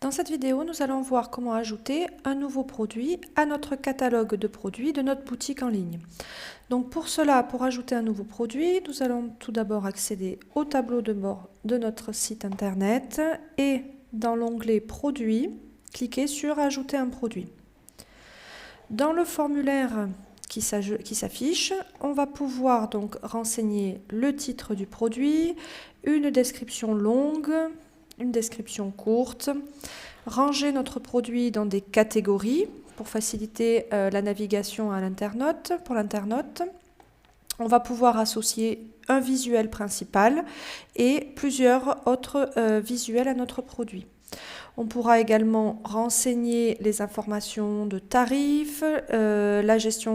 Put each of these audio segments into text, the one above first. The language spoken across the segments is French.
Dans cette vidéo, nous allons voir comment ajouter un nouveau produit à notre catalogue de produits de notre boutique en ligne. Donc pour cela, pour ajouter un nouveau produit, nous allons tout d'abord accéder au tableau de bord de notre site internet et dans l'onglet Produits, cliquer sur Ajouter un produit. Dans le formulaire qui s'affiche, on va pouvoir donc renseigner le titre du produit, une description longue, une description courte, ranger notre produit dans des catégories pour faciliter la navigation à l'internaute, pour l'internaute. On va pouvoir associer un visuel principal et plusieurs autres visuels à notre produit. On pourra également renseigner les informations de tarifs,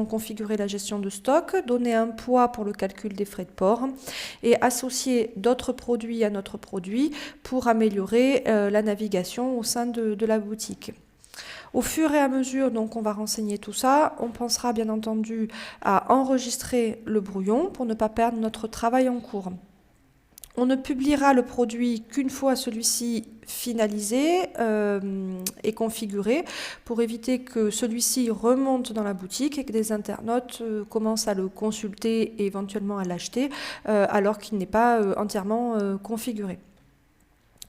configurer la gestion de stock, donner un poids pour le calcul des frais de port et associer d'autres produits à notre produit pour améliorer la navigation au sein de la boutique. Au fur et à mesure, donc, on va renseigner tout ça. On pensera bien entendu à enregistrer le brouillon pour ne pas perdre notre travail en cours. On ne publiera le produit qu'une fois celui-ci finalisé et configuré pour éviter que celui-ci remonte dans la boutique et que des internautes commencent à le consulter et éventuellement à l'acheter alors qu'il n'est pas entièrement configuré.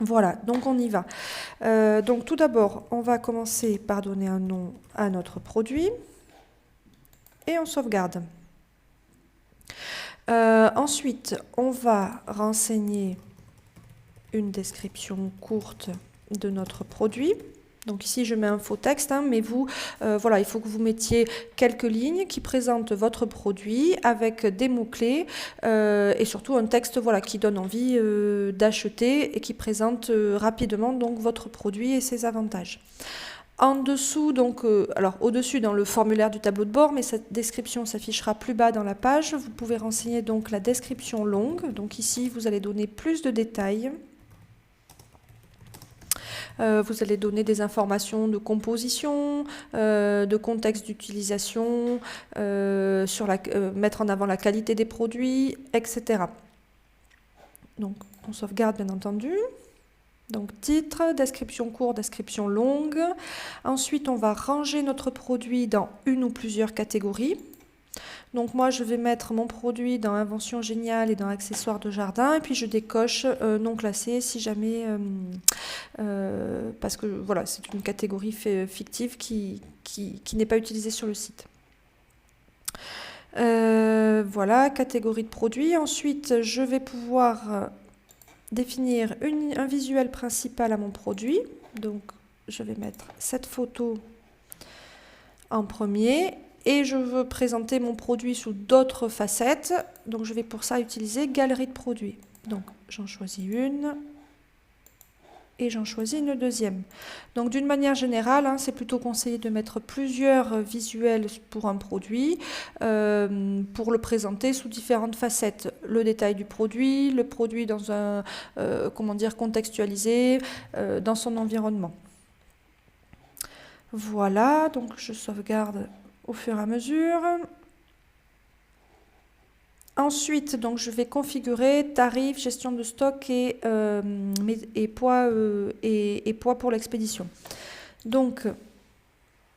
Voilà, donc on y va. Donc tout d'abord, on va commencer par donner un nom à notre produit et on sauvegarde. Ensuite, on va renseigner une description courte de notre produit. Donc ici, je mets un faux texte, mais vous, voilà, il faut que vous mettiez quelques lignes qui présentent votre produit avec des mots-clés et surtout un texte voilà, qui donne envie d'acheter et qui présente rapidement donc, votre produit et ses avantages. En dessous, donc, alors au-dessus dans le formulaire du tableau de bord, mais cette description s'affichera plus bas dans la page. Vous pouvez renseigner donc la description longue. Donc ici, vous allez donner plus de détails. Vous allez donner des informations de composition, de contexte d'utilisation, mettre en avant la qualité des produits, etc. Donc, on sauvegarde bien entendu. Donc titre, description courte, description longue. Ensuite, on va ranger notre produit dans une ou plusieurs catégories. Donc moi, je vais mettre mon produit dans Invention géniale et dans Accessoires de jardin. Et puis je décoche non classé si jamais... parce que voilà, c'est une catégorie fictive qui n'est pas utilisée sur le site. Voilà, catégorie de produits. Ensuite, je vais pouvoir... définir un visuel principal à mon produit. Donc, je vais mettre cette photo en premier et je veux présenter mon produit sous d'autres facettes. Donc, je vais pour ça utiliser Galerie de produits. Donc, j'en choisis une et j'en choisis une deuxième. Donc d'une manière générale, c'est plutôt conseillé de mettre plusieurs visuels pour un produit pour le présenter sous différentes facettes. Le détail du produit, le produit dans un, contextualisé dans son environnement. Voilà, donc je sauvegarde au fur et à mesure. Ensuite, donc, je vais configurer tarifs, gestion de stock et poids pour l'expédition. Donc,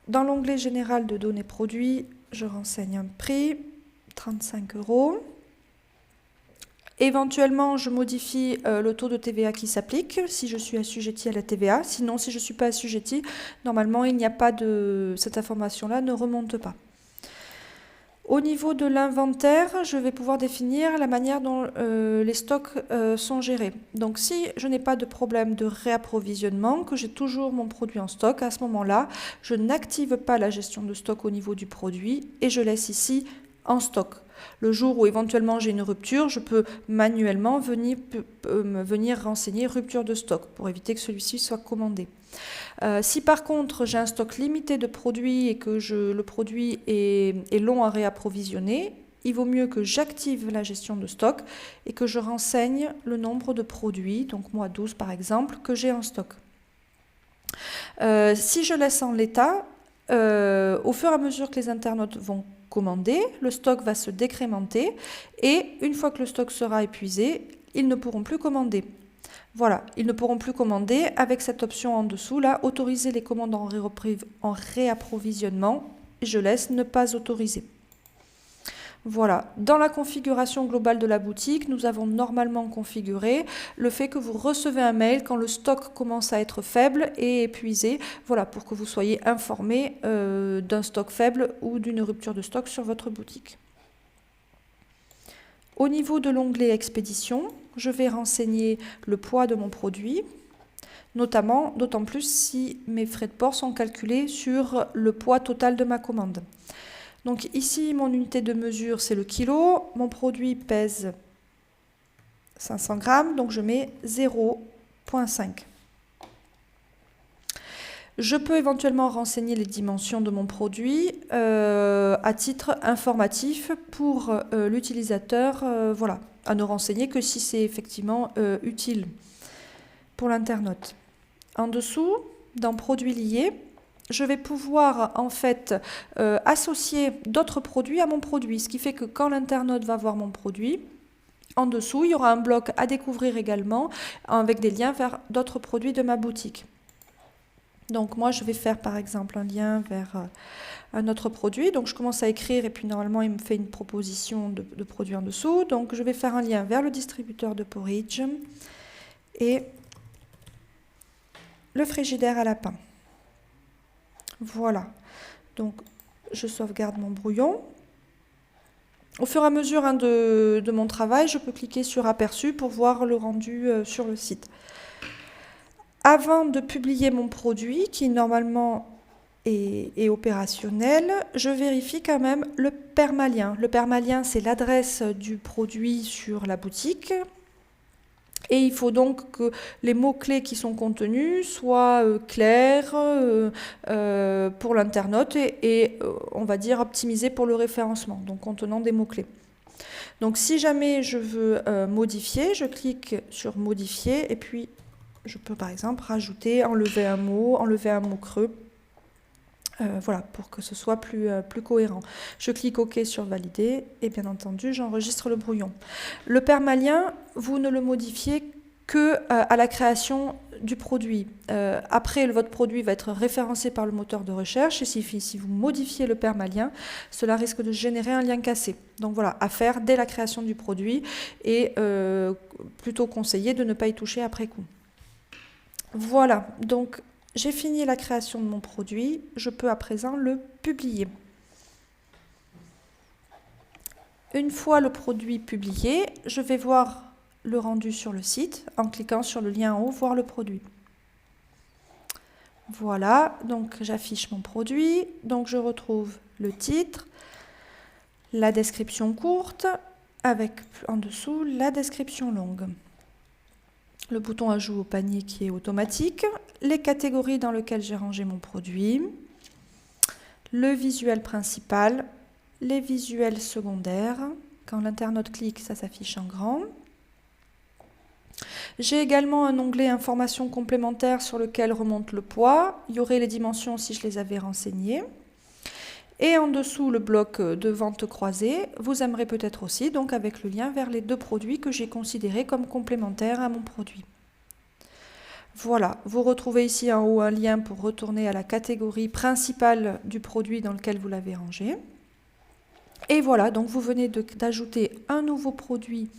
dans l'onglet général de données produits, je renseigne un prix, 35 €. Éventuellement, je modifie le taux de TVA qui s'applique si je suis assujettie à la TVA. Sinon, si je ne suis pas assujettie, normalement, il n'y a pas de... cette information-là ne remonte pas. Au niveau de l'inventaire, je vais pouvoir définir la manière dont les stocks sont gérés. Donc si je n'ai pas de problème de réapprovisionnement, que j'ai toujours mon produit en stock, à ce moment-là, je n'active pas la gestion de stock au niveau du produit et je laisse ici en stock. Le jour où éventuellement j'ai une rupture, je peux manuellement venir renseigner rupture de stock pour éviter que celui-ci soit commandé. Si par contre j'ai un stock limité de produits et que le produit est long à réapprovisionner, il vaut mieux que j'active la gestion de stock et que je renseigne le nombre de produits, donc moi 12 par exemple, que j'ai en stock. Si je laisse en l'état, au fur et à mesure que les internautes vont commander, le stock va se décrémenter et une fois que le stock sera épuisé, ils ne pourront plus commander. Voilà, ils ne pourront plus commander avec cette option en dessous, là, autoriser les commandes en réapprovisionnement. Je laisse ne pas autoriser. Voilà, dans la configuration globale de la boutique, nous avons normalement configuré le fait que vous recevez un mail quand le stock commence à être faible et épuisé, voilà, pour que vous soyez informé d'un stock faible ou d'une rupture de stock sur votre boutique. Au niveau de l'onglet expédition, je vais renseigner le poids de mon produit, notamment, d'autant plus si mes frais de port sont calculés sur le poids total de ma commande. Donc ici, mon unité de mesure, c'est le kilo. Mon produit pèse 500 grammes, donc je mets 0,5. Je peux éventuellement renseigner les dimensions de mon produit à titre informatif pour l'utilisateur, voilà, à ne renseigner que si c'est effectivement utile pour l'internaute. En dessous, dans produits liés, je vais pouvoir en fait associer d'autres produits à mon produit, ce qui fait que quand l'internaute va voir mon produit, en dessous, il y aura un bloc à découvrir également avec des liens vers d'autres produits de ma boutique. Donc moi, je vais faire par exemple un lien vers un autre produit. Donc je commence à écrire et puis normalement, il me fait une proposition de produit en dessous. Donc je vais faire un lien vers le distributeur de porridge et le frigidaire à lapin. Voilà, donc je sauvegarde mon brouillon. Au fur et à mesure de mon travail, je peux cliquer sur aperçu pour voir le rendu sur le site. Avant de publier mon produit, qui normalement est opérationnel, je vérifie quand même le permalien. Le permalien, c'est l'adresse du produit sur la boutique. Et il faut donc que les mots-clés qui sont contenus soient clairs pour l'internaute et on va dire optimisés pour le référencement, donc contenant des mots-clés. Donc si jamais je veux modifier, je clique sur modifier et puis je peux par exemple rajouter, enlever un mot creux. Voilà, pour que ce soit plus cohérent. Je clique OK sur valider et bien entendu, j'enregistre le brouillon. Le permalien, vous ne le modifiez que à la création du produit. Après, votre produit va être référencé par le moteur de recherche et si vous modifiez le permalien, cela risque de générer un lien cassé. Donc voilà, à faire dès la création du produit et plutôt conseillé de ne pas y toucher après coup. Voilà, donc j'ai fini la création de mon produit, je peux à présent le publier. Une fois le produit publié, je vais voir le rendu sur le site en cliquant sur le lien en haut, voir le produit. Voilà, donc j'affiche mon produit, donc je retrouve le titre, la description courte, avec en dessous la description longue. Le bouton ajout au panier qui est automatique, les catégories dans lesquelles j'ai rangé mon produit, le visuel principal, les visuels secondaires. Quand l'internaute clique, ça s'affiche en grand. J'ai également un onglet informations complémentaires sur lequel remonte le poids. Il y aurait les dimensions si je les avais renseignées. Et en dessous, le bloc de vente croisée. Vous aimerez peut-être aussi, donc avec le lien vers les deux produits que j'ai considérés comme complémentaires à mon produit. Voilà, vous retrouvez ici en haut un lien pour retourner à la catégorie principale du produit dans lequel vous l'avez rangé. Et voilà, donc vous venez d'ajouter un nouveau produit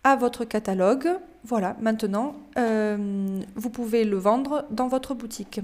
à votre catalogue. Voilà, maintenant, vous pouvez le vendre dans votre boutique.